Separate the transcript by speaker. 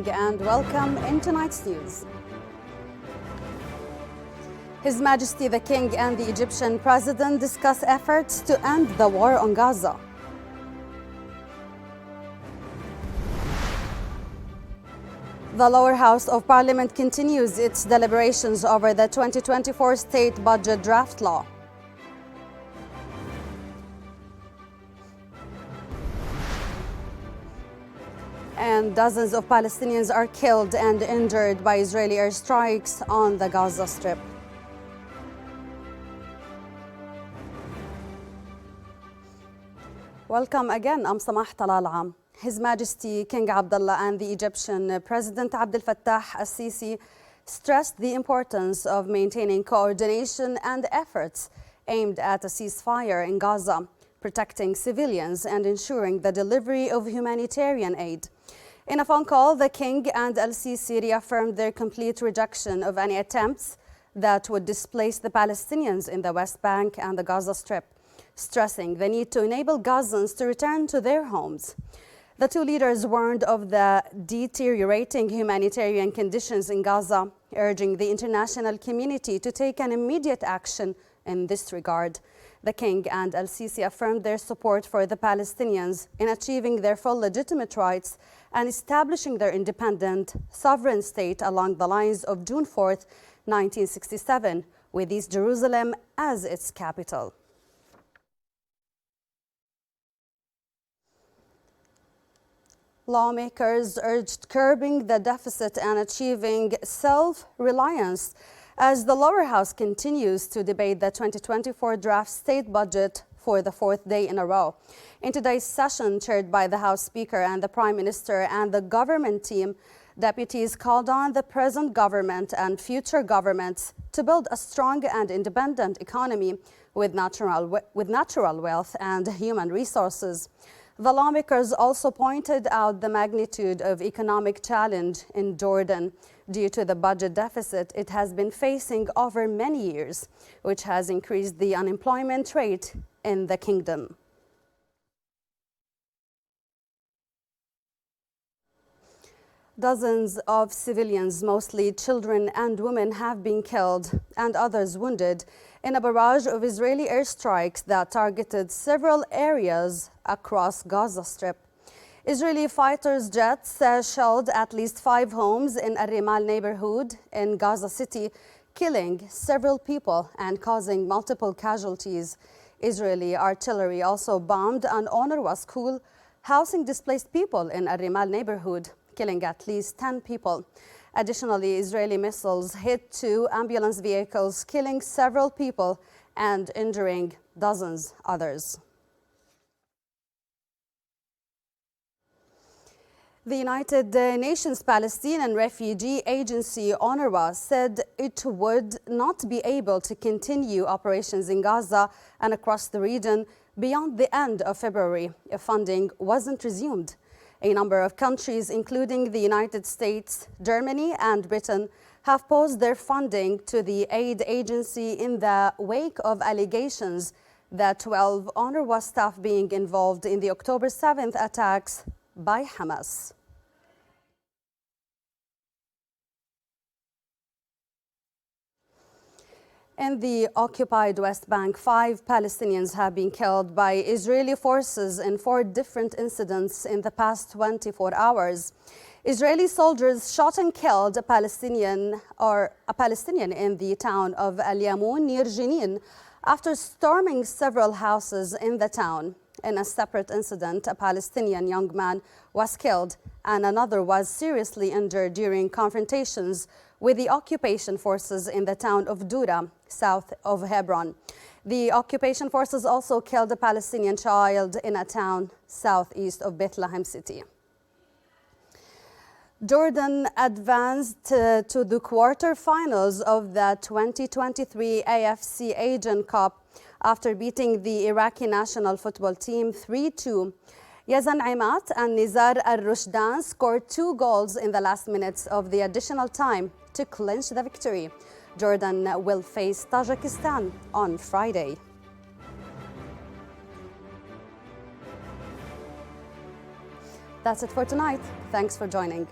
Speaker 1: morning and welcome in tonight's news. His Majesty the King and the Egyptian President discuss efforts to end the war on Gaza. The lower house of Parliament continues its deliberations over the 2024 state budget draft law. And dozens of Palestinians are killed and injured by Israeli airstrikes on the Gaza Strip. Welcome again. I'm Samah, talala. His Majesty King Abdullah and the Egyptian President Abdullah al-Sisi stressed the importance of maintaining coordination and efforts aimed at a ceasefire in Gaza, protecting civilians and ensuring the delivery of humanitarian aid. In a phone call, the King and al-Sisi reaffirmed their complete rejection of any attempts that would displace the Palestinians in the West Bank and the Gaza Strip, stressing the need to enable Gazans to return to their homes. The two leaders warned of the deteriorating humanitarian conditions in Gaza, urging the international community to take an immediate action in this regard. The King and al-Sisi affirmed their support for the Palestinians in achieving their full legitimate rights and establishing their independent, sovereign state along the lines of June 4th, 1967, with East Jerusalem as its capital. Lawmakers urged curbing the deficit and achieving self-reliance as the lower house continues to debate the 2024 draft state budget for the fourth day in a row. In today's session, chaired by the House Speaker and the Prime Minister and the government team, deputies called on the present government and future governments to build a strong and independent economy with natural wealth and human resources. The lawmakers also pointed out the magnitude of economic challenge in Jordan due to the budget deficit it has been facing over many years, which has increased the unemployment rate in the kingdom. Dozens of civilians, mostly children and women, have been killed and others wounded in a barrage of Israeli airstrikes that targeted several areas across Gaza Strip. Israeli fighters' jets shelled at least 5 homes in Al-Rimal neighborhood in Gaza City, killing several people and causing multiple casualties. Israeli artillery also bombed an UNRWA school housing displaced people in Al-Rimal neighborhood, killing at least 10 people. Additionally, Israeli missiles hit 2 ambulance vehicles, killing several people and injuring dozens others. The United Nations Palestinian Refugee Agency, UNRWA, said it would not be able to continue operations in Gaza and across the region beyond the end of February if funding wasn't resumed. A number of countries, including the United States, Germany, and Britain, have paused their funding to the aid agency in the wake of allegations that 12 UNRWA staff being involved in the October 7th attacks by Hamas. In the occupied West Bank, 5 Palestinians have been killed by Israeli forces in 4 different incidents in the past 24 hours. Israeli soldiers shot and killed a Palestinian in the town of Al Yamoun near Jenin after storming several houses in the town. In a separate incident, a Palestinian young man was killed and another was seriously injured during confrontations with the occupation forces in the town of Dura, south of Hebron. The occupation forces also killed a Palestinian child in a town southeast of Bethlehem City. Jordan advanced to the quarterfinals of the 2023 AFC Asian Cup after beating the Iraqi national football team 3-2. Yazan Imat and Nizar al-Rushdan scored 2 goals in the last minutes of the additional time to clinch the victory. Jordan will face Tajikistan on Friday. That's it for tonight. Thanks for joining.